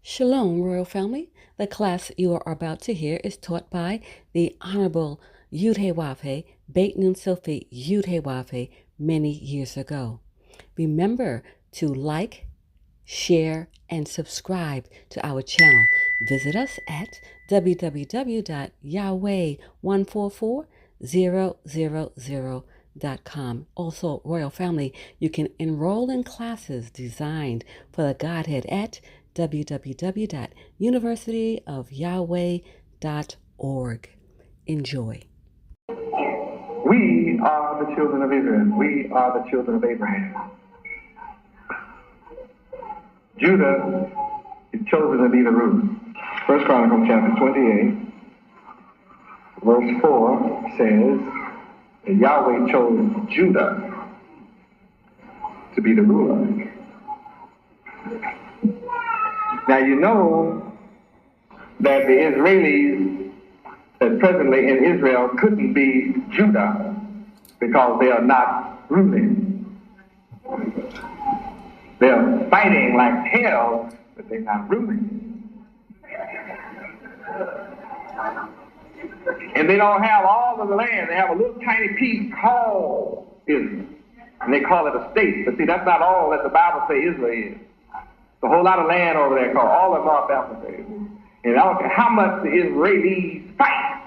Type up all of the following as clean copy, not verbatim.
Shalom, Royal Family. The class you are about to hear is taught by the Honorable Yahweh Ben Yahweh many years ago. Remember to like, share, and subscribe to our channel. Visit us at www.yahweh144000.com. Also, Royal Family, you can enroll in classes designed for the Godhead at www.universityofyahweh.org. Enjoy. We are the children of Israel. We are the children of Abraham. Judah is chosen to be the root. First Chronicles chapter 28, verse 4 says that Yahweh chose Judah to be the ruler. Now you know that the Israelis that presently in Israel couldn't be Judah because they are not ruling. They're fighting like hell, but they're not ruling. And they don't have all of the land. They have a little tiny piece called Israel. And they call it a state. But see, that's not all that the Bible says Israel is. There's a whole lot of land over there called all of North Africa. And I don't care how much the Israelis fight,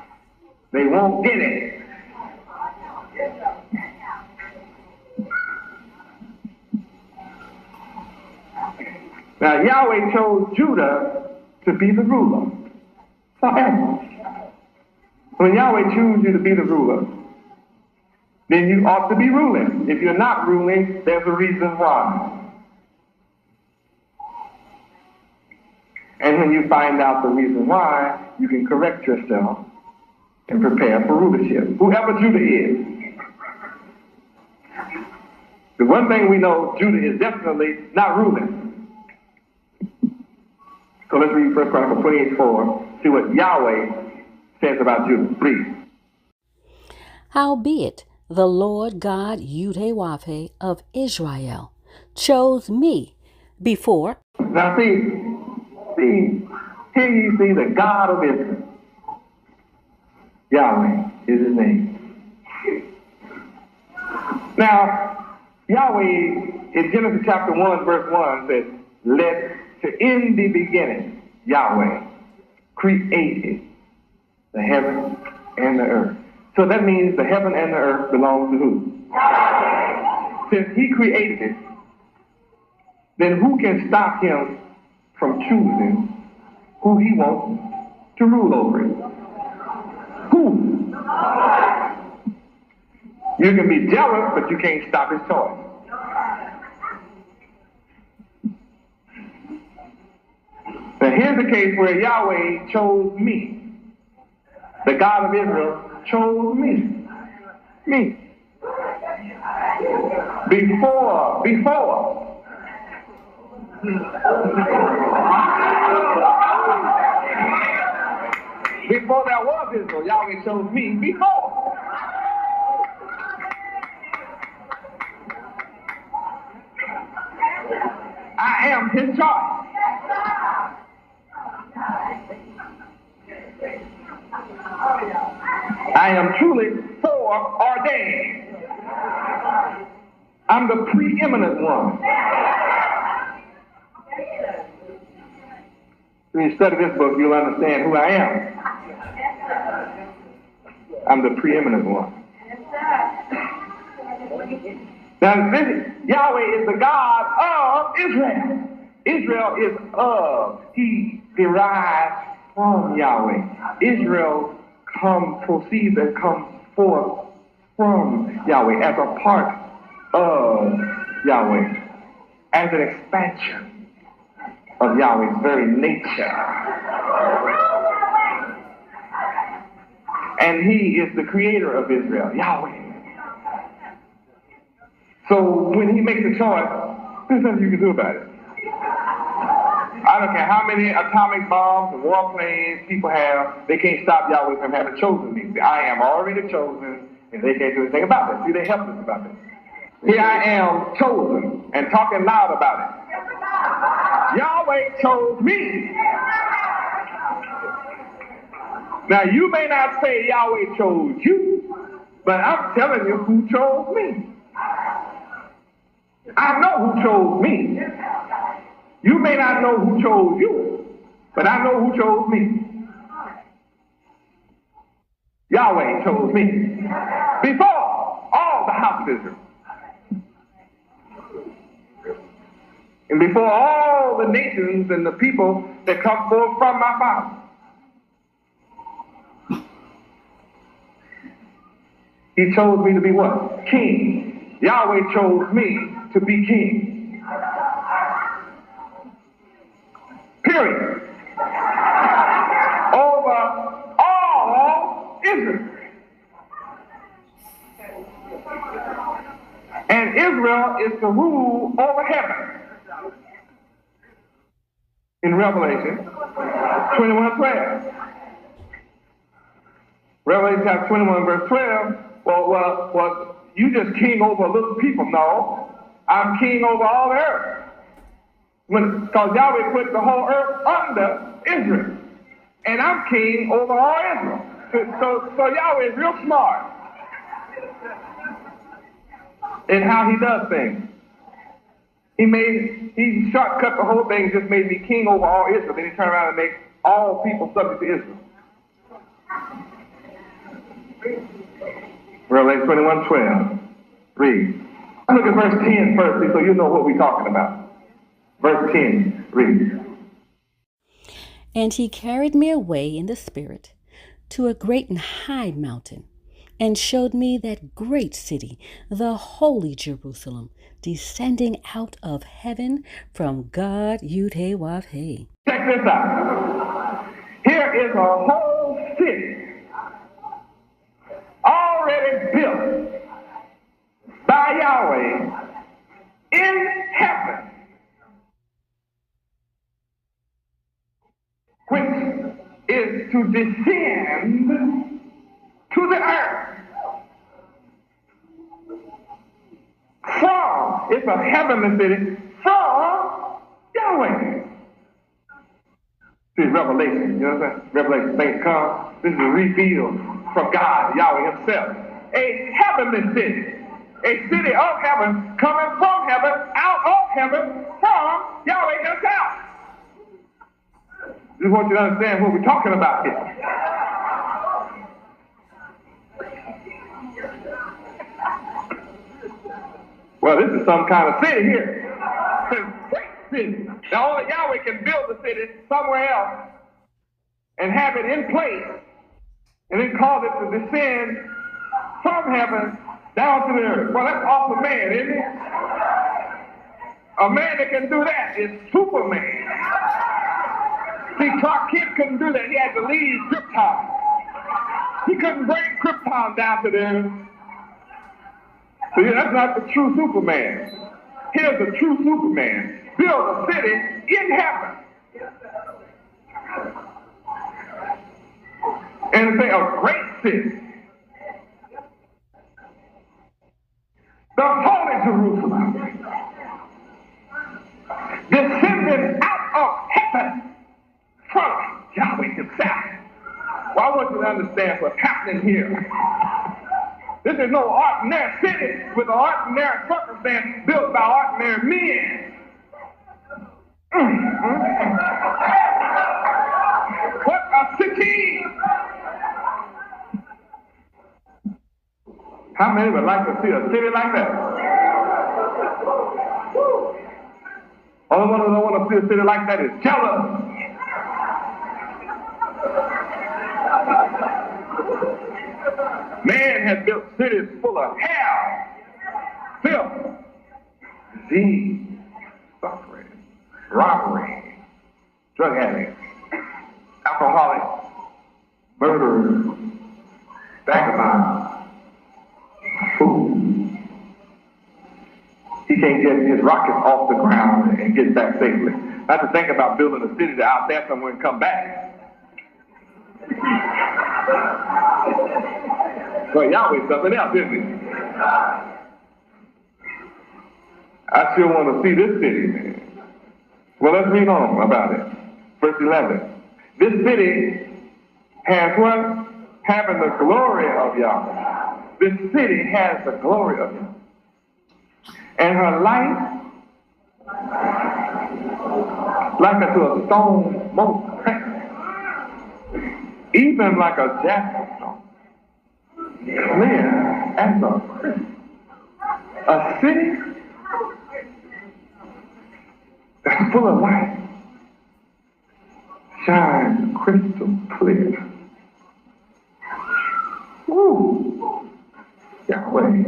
they won't get it. Now, Yahweh chose Judah to be the ruler forever. When Yahweh chooses you to be the ruler, then you ought to be ruling. If you're not ruling, there's a reason why. And when you find out the reason why, you can correct yourself and prepare for rulership, whoever Judah is. The one thing we know, Judah is definitely not ruling. So let's read 1 Chronicles 28:4, see what Yahweh says about Judah. Please. Howbeit, the Lord God Yahweh of Israel chose me before. Now see, here you see the God of Israel. Yahweh is his name. Now, Yahweh in Genesis chapter 1, verse 1 says, in the beginning, Yahweh created the heaven and the earth. So that means the heaven and the earth belongs to who? Yahweh. Since he created it, then who can stop him from choosing who he wants to rule over it? Who? You can be jealous, but you can't stop his choice. Now here's the case where Yahweh chose me. The God of Israel chose me. Me. Before there was Israel, Yahweh chose me before. I am his choice. I am truly foreordained. I'm the preeminent one. When you study this book, you'll understand who I am. I'm the preeminent one. Now, Yahweh is the God of Israel. Israel is of. He derives from Yahweh. Israel proceeds and comes forth from Yahweh as a part of Yahweh, as an expansion of Yahweh's very nature. And he is the creator of Israel, Yahweh. So when he makes a choice, there's nothing you can do about it. I don't care how many atomic bombs and warplanes people have, they can't stop Yahweh from having chosen me. I am already chosen, and they can't do anything about it. See, they're helpless about it. Here I am chosen and talking loud about it. Yahweh Yahweh chose me. Now, you may not say Yahweh chose you, but I'm telling you who chose me. I know who chose me. You may not know who chose you, but I know who chose me. Yahweh chose me before all the house of Israel. And before all the nations and the people that come forth from my father. He chose me to be what? King. Yahweh chose me to be king. Period. Over all Israel. And Israel is to rule over heaven. In Revelation 21:12. Revelation chapter 21 verse 12. Well, you just king over a little people. No, I'm king over all the earth. Because Yahweh put the whole earth under Israel. And I'm king over all Israel. So Yahweh is real smart in how he does things. He shortcut the whole thing, just made me king over all Israel. Then he turned around and made all people subject to Israel. Revelation 21:12. Read. Look at verse 10 first, so you know what we're talking about. Verse 10. Read. And he carried me away in the spirit to a great and high mountain, and showed me that great city, the holy Jerusalem, descending out of heaven from God Yud-Heh-Wav-Heh. Check this out. Here is a whole city already built by Yahweh in heaven, which is to descend to the earth. It's a heavenly city from Yahweh. See, Revelation, you know what I'm saying? Revelation, things come. This is a reveal from God, Yahweh himself. A heavenly city. A city of heaven, coming from heaven, out of heaven, from Yahweh himself. Just want you to understand what we're talking about here. Well, this is some kind of city here. It's a great city. Now, only Yahweh can build the city somewhere else and have it in place and then cause it to descend from heaven down to the earth. Well, that's awful man, isn't it? A man that can do that is Superman. See, Clark Kent couldn't do that. He had to leave Krypton. He couldn't bring Krypton down to the earth. So that's not the true Superman. Here's the true Superman. Build a city in heaven. And say a great city. The holy Jerusalem. Descending out of heaven from Yahweh himself. Well, I want you to understand what's happening here. This is no ordinary city with an ordinary circumstance built by ordinary men. What a city! How many would like to see a city like that? Only one who don't want to see a city like that is jealous. Man has built cities full of hell, filth, disease, suffering, robbery, drug addicts, alcoholics, murderers, vagabonds, fools. He can't get his rockets off the ground and get back safely. I have to think about building a city out there somewhere and come back. Well, Yahweh's something else, isn't he? I sure want to see this city, man. Well, let's read on about it. Verse 11. This city has what? Having the glory of Yahweh. This city has the glory of Yahweh. And her light like unto a stone most precious, even like a jasper stone, clear as a crystal. A city that's full of light shines crystal clear. Woo! Yahweh.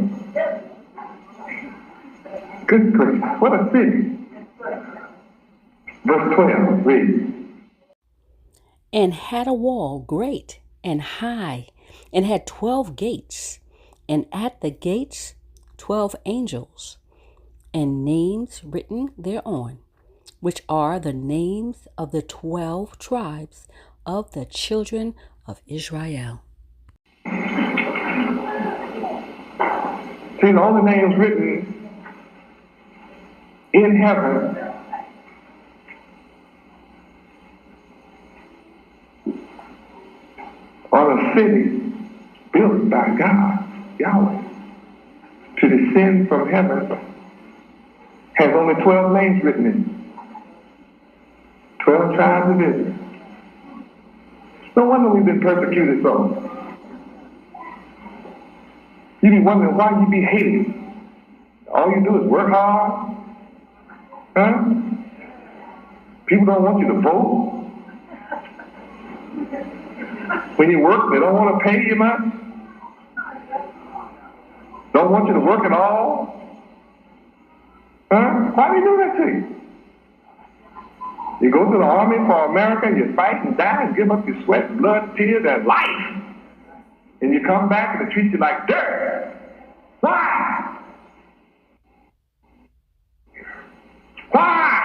Good place. What a city. Verse 12, read. And had a wall great and high, and had 12 gates, and at the gates 12 angels, and names written thereon, which are the names of the 12 tribes of the children of Israel. See, the only names written in heaven are the city built by God, Yahweh, to descend from heaven, has only 12 names written in it. 12 tribes of Israel. No wonder we've been persecuted so. You be wondering why you be hated. All you do is work hard. Huh? People don't want you to vote. When you work, they don't want to pay you much. Don't want you to work at all. Huh? Why do you do that to you? You go to the army for America, you fight and die and give up your sweat, blood, tears, and life. And you come back and they treat you like dirt. Why? Why?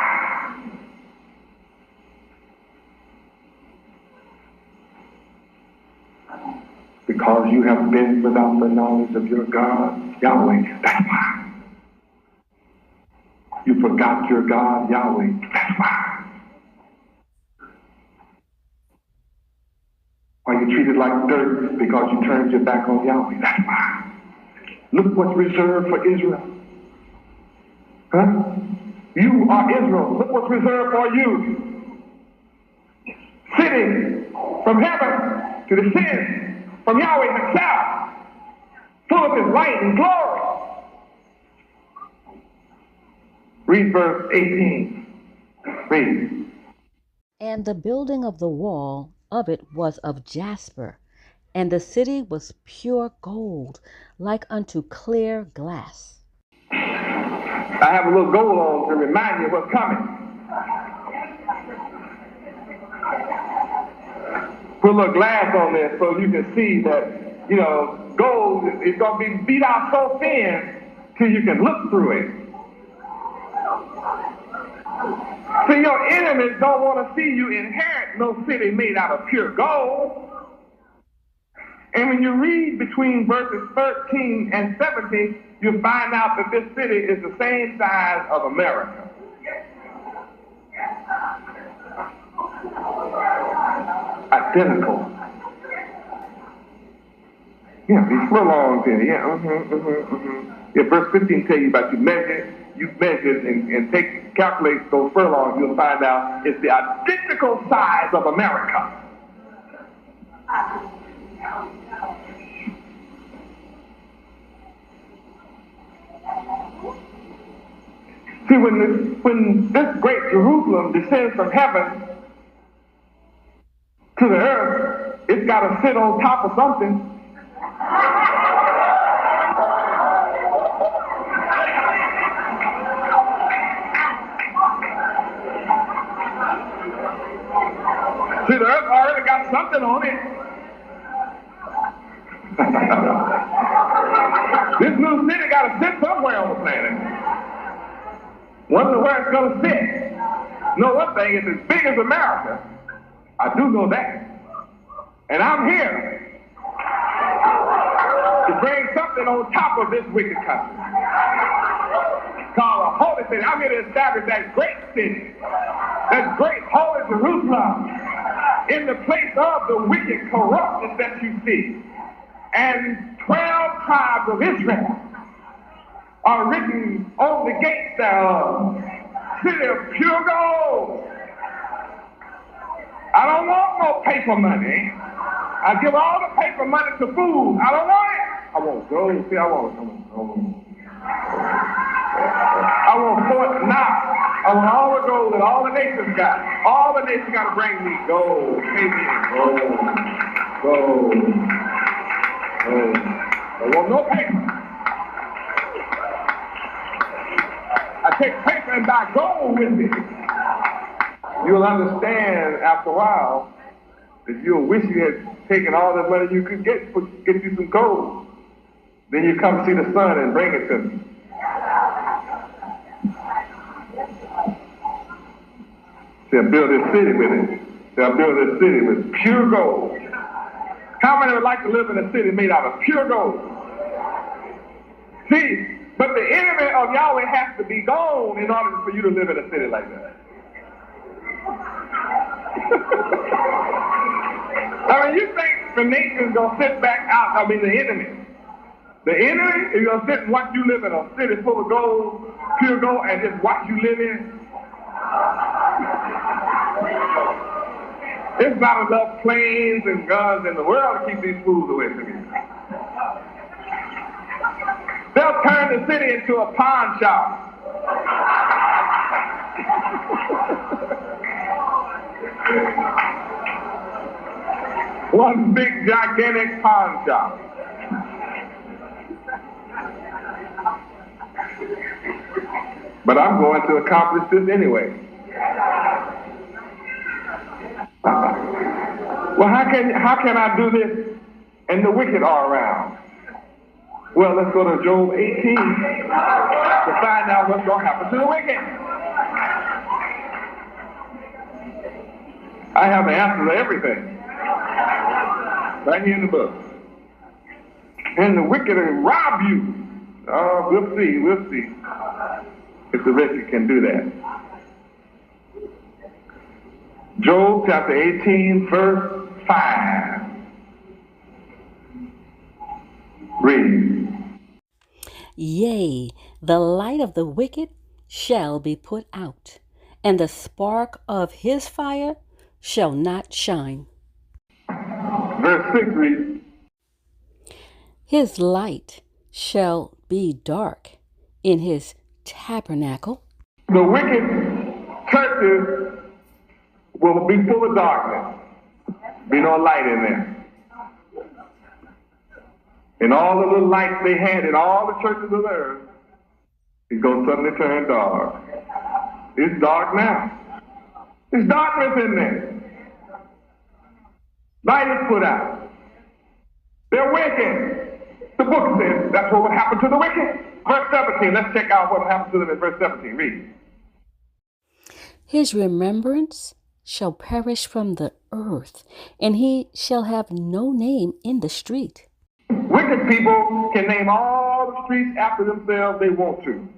Because you have been without the knowledge of your God, Yahweh. That's why. You forgot your God, Yahweh. That's why. Why you treated like dirt? Because you turned your back on Yahweh. That's why. Look what's reserved for Israel. Huh? You are Israel. Look what's reserved for you. Sitting from heaven to descend from Yahweh himself, full of his light and glory. Read verse 18. Read. And the building of the wall of it was of jasper, and the city was pure gold, like unto clear glass. I have a little gold on to remind you of what's coming. Put a little glass on there so you can see that, gold is going to be beat out so thin till you can look through it. See, your enemies don't want to see you inherit no city made out of pure gold. And when you read between verses 13 and 17, you'll find out that this city is the same size of America. Identical. Yeah, these furlongs here. Yeah, Yeah, verse 15 tell you about you measure and calculate those furlongs, you'll find out it's the identical size of America. See, when this great Jerusalem descends from heaven to the earth, it's got to sit on top of something. See, the earth already got something on it. This new city got to sit somewhere on the planet. Wonder where it's going to sit. Know one thing, it's as big as America. I do know that. And I'm here to bring something on top of this wicked country. Called a holy city. I'm here to establish that great city, that great holy Jerusalem, in the place of the wicked corruptness that you see. And 12 tribes of Israel are written on the gates thereof. City of pure gold. I don't want no paper money. I give all the paper money to food. I don't want it. I want gold. See, I want gold. I want Fort Knox. I want all the gold that all the nations got. All the nations got to bring me gold. Pay me gold. Gold. Gold. I want no paper. I take paper and buy gold with me. You'll understand after a while that you'll wish you had taken all the money you could get you some gold. Then you come see the sun and bring it to me. They'll build this city with it. They'll build this city with pure gold. How many would like to live in a city made out of pure gold? See, but the enemy of Yahweh has to be gone in order for you to live in a city like that. I mean, you think the nation's going to sit back out, the enemy. The enemy is going to sit and watch you live in a city full of gold, pure gold, and just watch you live in. There's not enough planes and guns in the world to keep these fools away from you. They'll turn the city into a pawn shop. One big gigantic pawn shop. But I'm going to accomplish this anyway. Well, how can I do this and the wicked are around? Well, let's go to Job 18 to find out what's going to happen to the wicked. I have the answer to everything right here in the book. And the wicked will rob you. Oh, we'll see if the wicked can do that. Job chapter 18, verse 5. Read. Yea, the light of the wicked shall be put out, and the spark of his fire shall not shine. Verse 6 reads. His light shall be dark in his tabernacle. The wicked churches will be full of darkness. Be no light in there. And all the little lights they had in all the churches of the earth, it's going to suddenly turn dark. It's dark now. There's darkness in there. Light is put out. They're wicked. The book says that's what would happen to the wicked. Verse 17, let's check out what happened to them in verse 17. Read. His remembrance shall perish from the earth, and he shall have no name in the street. Wicked people can name all the streets after themselves they want to.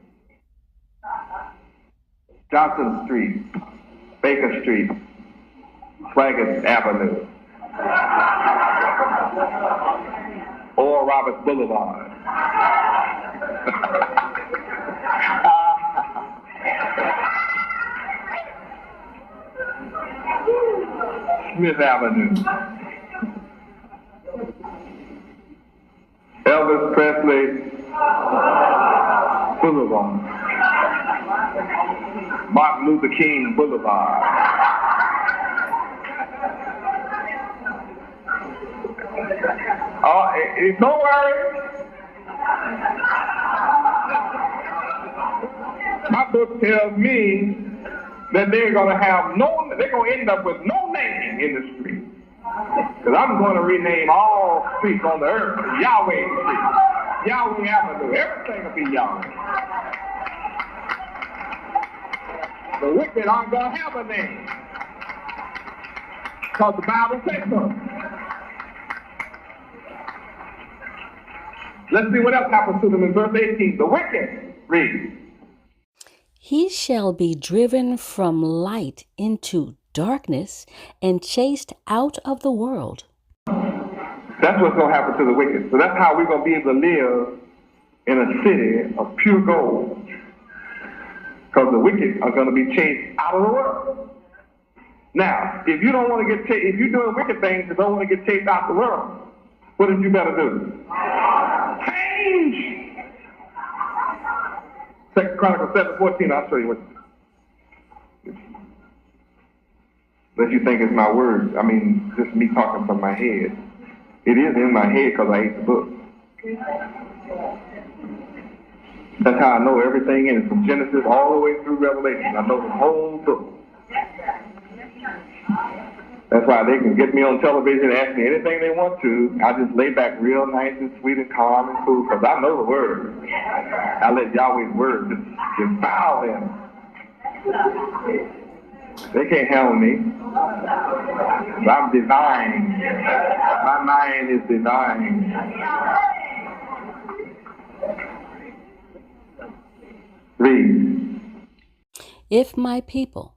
Johnson Street, Baker Street, Swaggart Avenue, or Roberts Boulevard. Smith Avenue, Elvis Presley Boulevard, Martin Luther King Boulevard. Don't worry. My book tells me that they're going to end up with no name in the street. Because I'm going to rename all streets on the earth Yahweh Street, Yahweh Avenue. Everything will be Yahweh. The wicked aren't going to have a name. Because the Bible says so. Let's see what else happens to them in verse 18. The wicked, read. He shall be driven from light into darkness and chased out of the world. That's what's going to happen to the wicked. So that's how we're going to be able to live in a city of pure gold. Because the wicked are going to be chased out of the world. Now, if you don't want to get chased, if you're doing wicked things and don't want to get chased out the world, what did you better do? Change! 2 Chronicles 7:14, I'll show you what. Unless you think it's my words. I mean, just me talking from my head. It is in my head because I ate the book. That's how I know everything in it, from Genesis all the way through Revelation. I know the whole book. That's why they can get me on television and ask me anything they want to. I just lay back real nice and sweet and calm and cool because I know the word. I let Yahweh's word just bow them. They can't handle me. I'm divine. My mind is divine. Read. If my people,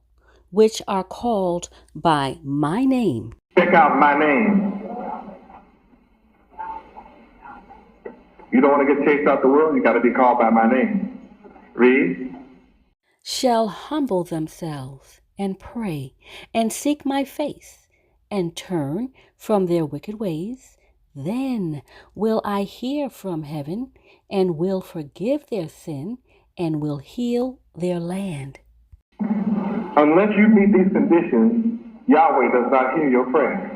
which are called by my name. Check out my name. You don't want to get chased out the world, you got to be called by my name. Read. Shall humble themselves and pray and seek my face and turn from their wicked ways, then will I hear from heaven and will forgive their sin and will heal their land. Unless you meet these conditions, Yahweh does not hear your prayer.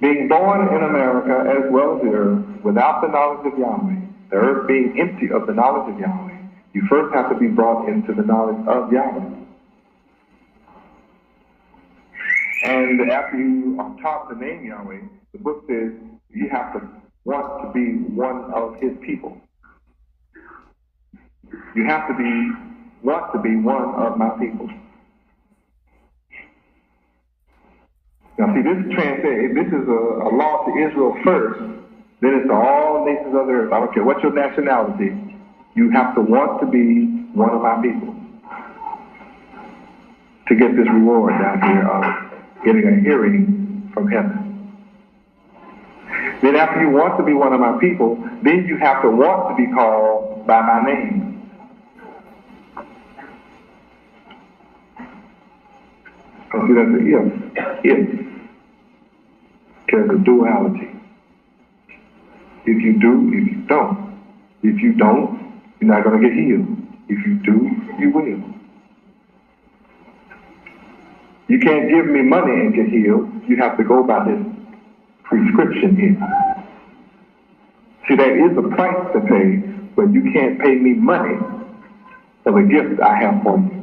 Being born in America as well as the earth without the knowledge of Yahweh, the earth being empty of the knowledge of Yahweh, you first have to be brought into the knowledge of Yahweh. And after you are taught the name Yahweh, the book says you have to want to be one of his people. You have to want to be one of my people. Now see, this is a law to Israel first, then it's to all nations of the earth. I don't care what your nationality, you have to want to be one of my people to get this reward down here of getting a hearing from heaven. Then after you want to be one of my people, then you have to want to be called by my name. See, that's an if. There's a duality. If you do, if you don't. If you don't, you're not going to get healed. If you do, you will. You can't give me money and get healed. You have to go by this prescription here. See, there is a price to pay, but you can't pay me money for the gift I have for you.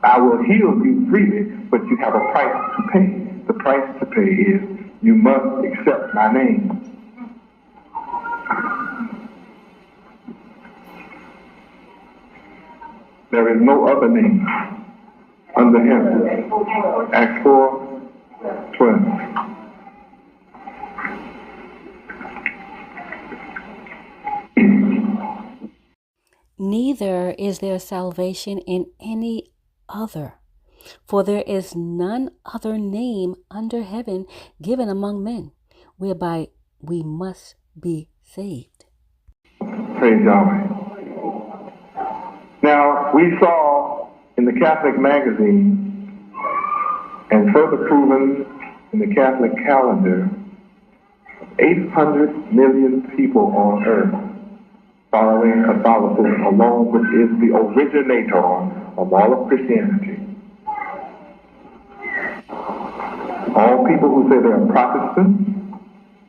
I will heal you freely, but you have a price to pay. The price to pay is you must accept my name. There is no other name under heaven. Acts 4:12. Neither is there salvation in any other, for there is none other name under heaven given among men, whereby we must be saved. Praise Yahweh. Now, we saw in the Catholic magazine, and further proven in the Catholic calendar, 800 million people on earth following Catholicism alone, which is the originator of all of Christianity. All people who say they are Protestant,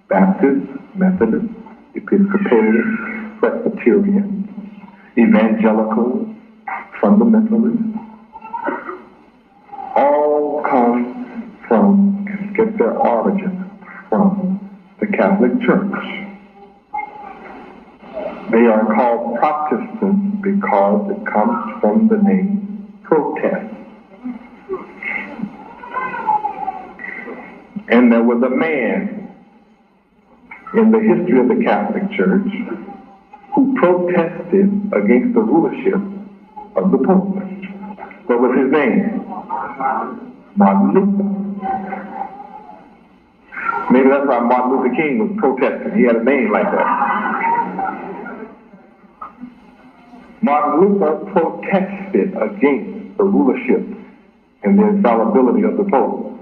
Baptist, Methodist, Episcopalian, Presbyterian, Evangelical, Fundamentalist, all come from and get their origin from the Catholic Church. They are called Protestants because it comes from the name protest. And there was a man in the history of the Catholic Church who protested against the rulership of the Pope. What was his name? Martin Luther. Maybe that's why Martin Luther King was protesting. He had a name like that. Martin Luther protested against the rulership and the infallibility of the Pope.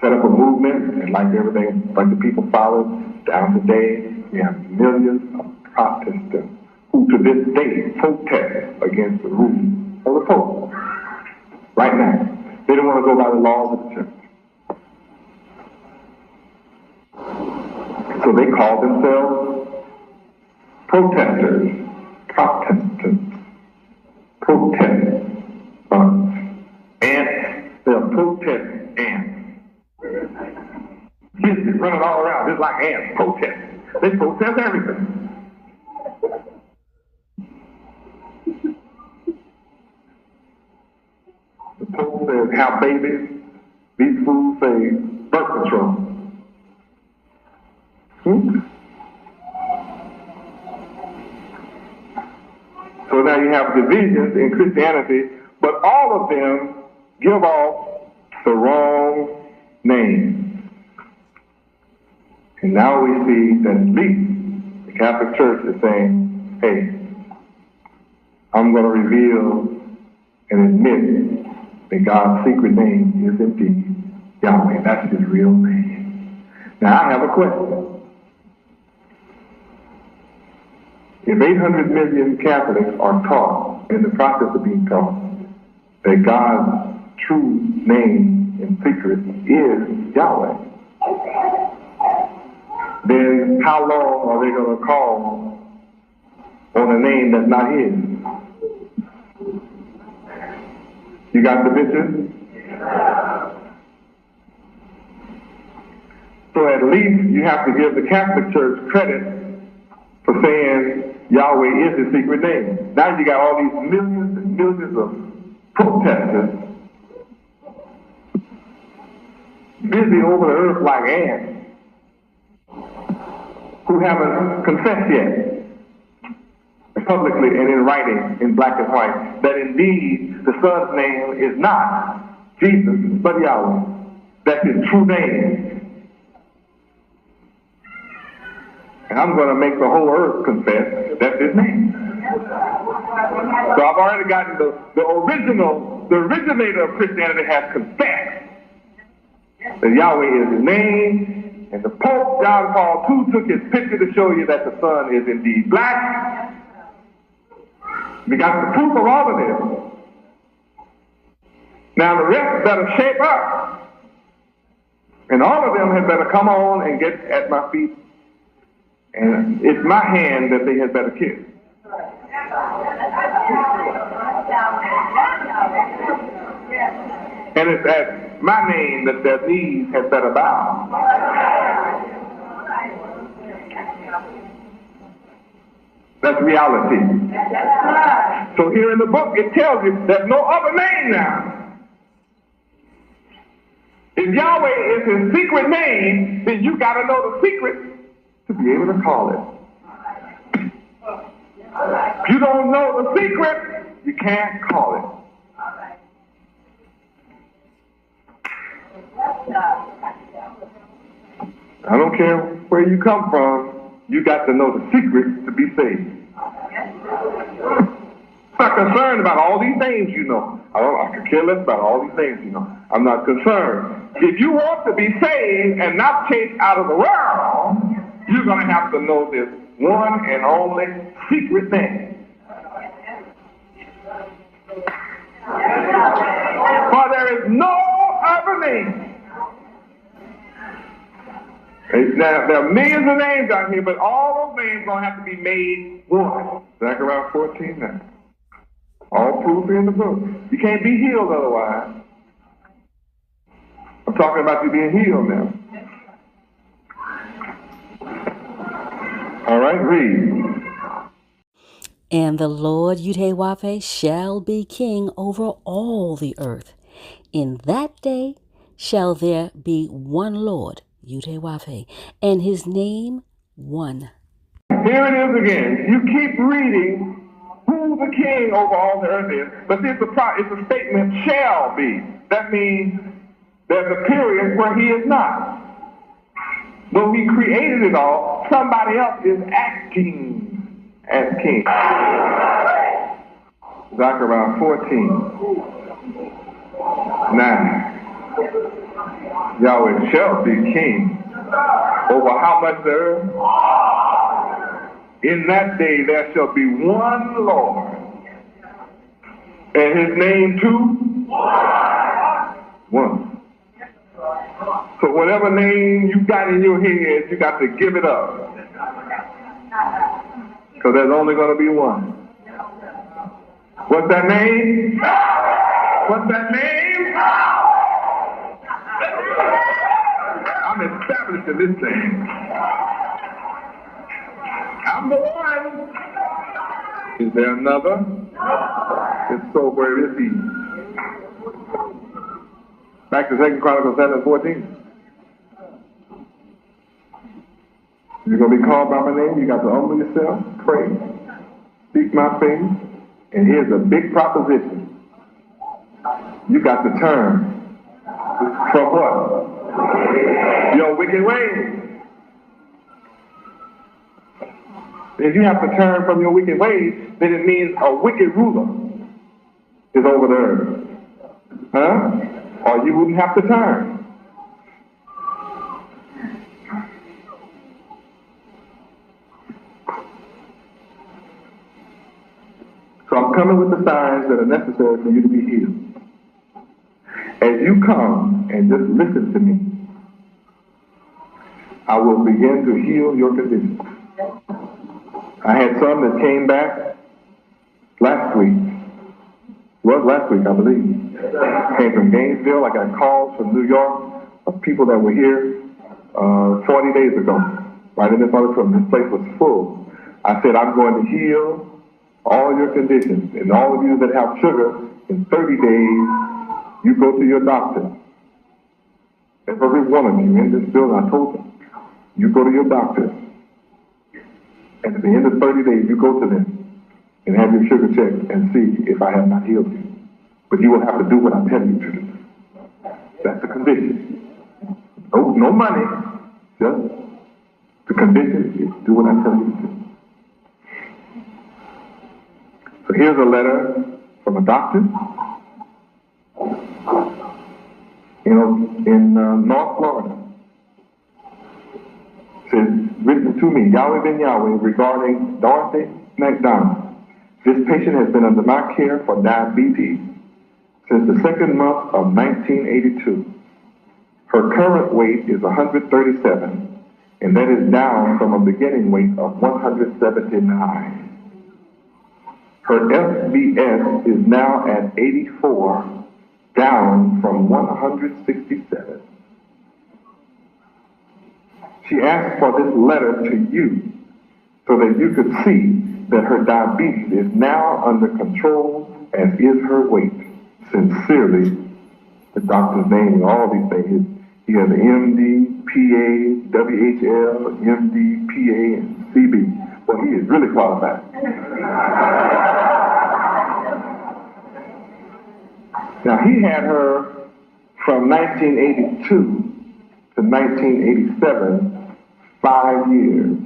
Set up a movement, and like everything, like the people followed, down today, we have millions of Protestants who to this day protest against the rule of the Pope. Right now. They don't want to go by the laws of the church. So they call themselves protesters, Protestants, protestants, ants. They're protest ants. Busy running all around just like ants, protesting. They protest everything. The Pope says have babies. These fools say birth control. So now you have divisions in Christianity, but all of them give off the wrong name. And now we see that at least the Catholic Church is saying, hey, I'm going to reveal and admit that God's secret name is indeed Yahweh. That's his real name. Now I have a question. If 800 million Catholics are taught, in the process of being taught, that God's true name in secret is Yahweh, then how long are they going to call on a name that's not his? You got the picture? So at least you have to give the Catholic Church credit for saying Yahweh is his secret name. Now you got all these millions and millions of protesters busy over the earth like ants who haven't confessed yet, publicly and in writing, in black and white, that indeed the Son's name is not Jesus, but Yahweh. That's his true name. And I'm going to make the whole earth confess that's his name. So I've already gotten the originator of Christianity has confessed that Yahweh is his name, and the Pope, John Paul II, took his picture to show you that the sun is indeed black. We got the proof of all of this. Now the rest better shape up, and all of them had better come on and get at my feet. And it's my hand that they had better kiss. And it's at my name that their knees had better bow. That's reality. So here in the book it tells you there's no other name now. If Yahweh is his secret name, then you got to know the secret to be able to call it. If you don't know the secret, you can't call it. I don't care where you come from, you got to know the secret to be saved. I'm not concerned about all these names you know. I could care less about all these names you know. I'm not concerned. If you want to be saved and not chased out of the world, you're going to have to know this one and only secret thing. For there is no other name. Now, there are millions of names out here, but all those names are going to have to be made one. Zechariah 14 now. All proof in the book. You can't be healed otherwise. I'm talking about you being healed now. All right, read. And the Lord Yahweh shall be king over all the earth. In that day shall there be one Lord, Yahweh, and his name one. Here it is again. You keep reading who the king over all the earth is, but it's a statement, shall be. That means there's a period where he is not. Though he created it all, somebody else is acting as king. Zechariah 14, 9. Yahweh shall be king over how much the earth? In that day there shall be one Lord, and his name too? One. So whatever name you got in your head, you got to give it up. Because there's only going to be one. What's that name? What's that name? I'm established in this thing. I'm the one. Is there another? If so, where is he? Back to 2 Chronicles 7:14. You're going to be called by my name. You got to humble yourself, pray, seek my face. And here's a big proposition. You got to turn from what? Your wicked ways. If you have to turn from your wicked ways, then it means a wicked ruler is over the earth. Huh? Or you wouldn't have to turn. So I'm coming with the signs that are necessary for you to be healed. As you come and just listen to me, I will begin to heal your condition. I had some that came back last week. Well, last week, I believe. Came from Gainesville. I got calls from New York of people that were here 40 days ago, right in this auditorium. This place was full. I said, I'm going to heal all your conditions. And all of you that have sugar, in 30 days, you go to your doctor. Every one of you in this building, I told them, you go to your doctor. And at the end of 30 days, you go to them and have your sugar checked and see if I have not healed you. But you will have to do what I tell you to do. That's the condition. No money. Just the condition is do what I tell you to do. So here's a letter from a doctor. In North Florida. It says, written to me, Yahweh Ben Yahweh, regarding Dorothy McDonald. This patient has been under my care for diabetes since the second month of 1982. Her current weight is 137, and that is down from a beginning weight of 179. Her FBS is now at 84, down from 167. She asked for this letter to you so that you could see that her diabetes is now under control, as is her weight. Sincerely, the doctor's name and all these things. He has an MD, PA, WHL, MD, PA, and CB. Well, he is really qualified. Now, he had her from 1982 to 1987, 5 years.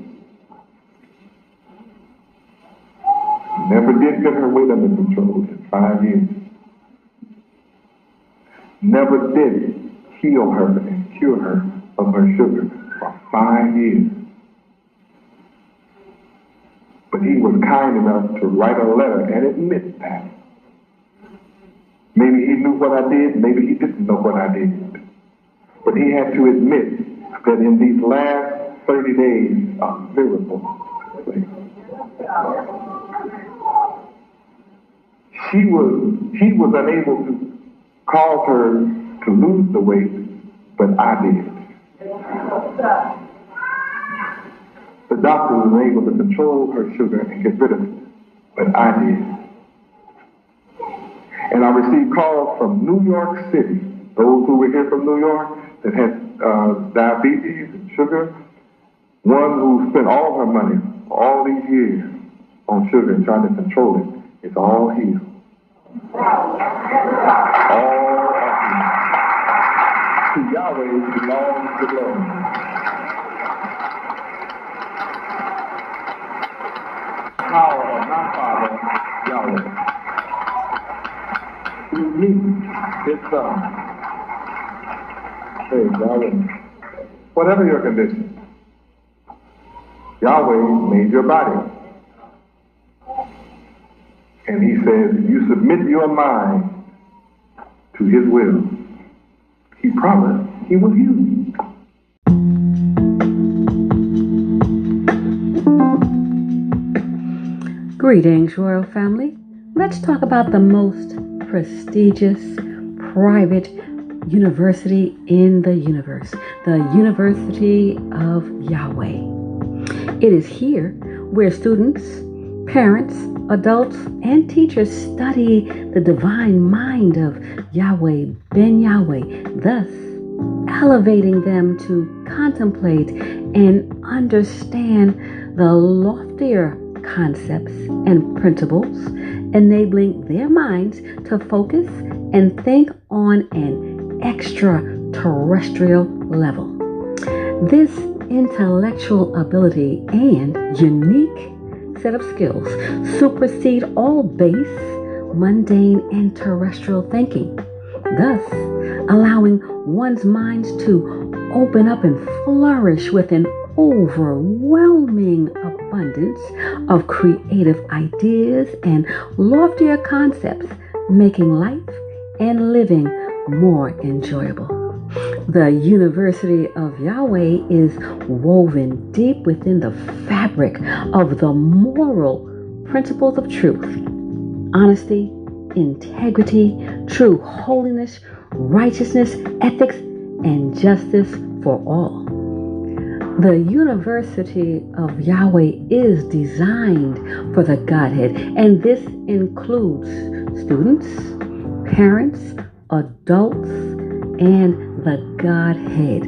Never did get her weight under control in 5 years. Never did heal her and cure her of her sugar for 5 years. But he was kind enough to write a letter and admit that. Maybe he knew what I did, maybe he didn't know what I did. But he had to admit that in these last 30 days, a miracle took place. He was unable to cause her to lose the weight, but I did. The doctor was able to control her sugar and get rid of it, but I did. And I received calls from New York City, those who were here from New York that had diabetes and sugar. One who spent all her money all these years on sugar and trying to control it, it's all healed. All of it. To Yahweh belongs the glory. Power of my Father, Yahweh. Through me, his Son. Praise Yahweh. Whatever your condition, Yahweh made your body. And he says, if you submit your mind to his will, he promised he will heal you. Greetings, royal family. Let's talk about the most prestigious private university in the universe, the University of Yahweh. It is here where students, parents, adults, and teachers study the divine mind of Yahweh Ben Yahweh, thus elevating them to contemplate and understand the loftier concepts and principles, enabling their minds to focus and think on an extraterrestrial level. This intellectual ability and unique set of skills supersede all base, mundane, and terrestrial thinking, thus allowing one's minds to open up and flourish with an overwhelming abundance of creative ideas and loftier concepts, making life and living more enjoyable. The University of Yahweh is woven deep within the fabric of the moral principles of truth, honesty, integrity, true holiness, righteousness, ethics, and justice for all. The University of Yahweh is designed for the Godhead, and this includes students, parents, adults, and the Godhead.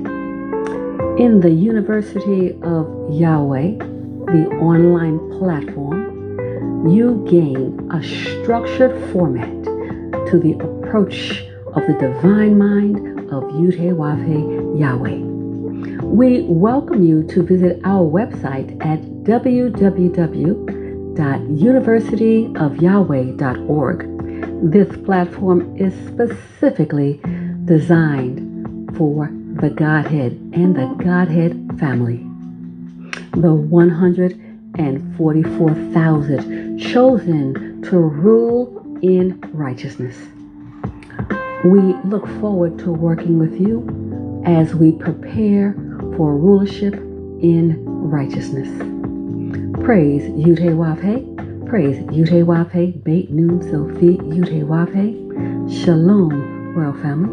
In the University of Yahweh, the online platform, you gain a structured format to the approach of the divine mind of Yud-Heh-Wav-Heh Yahweh. We welcome you to visit our website at www.universityofyahweh.org. This platform is specifically designed for the Godhead and the Godhead family. The 144,000 chosen to rule in righteousness. We look forward to working with you as we prepare for rulership in righteousness. Praise Yud-Heh-Wav-Heh. Praise Yud-Heh-Wav-Heh. Beit Nun Sophie Yud-Heh-Wav-Heh. Shalom, royal family.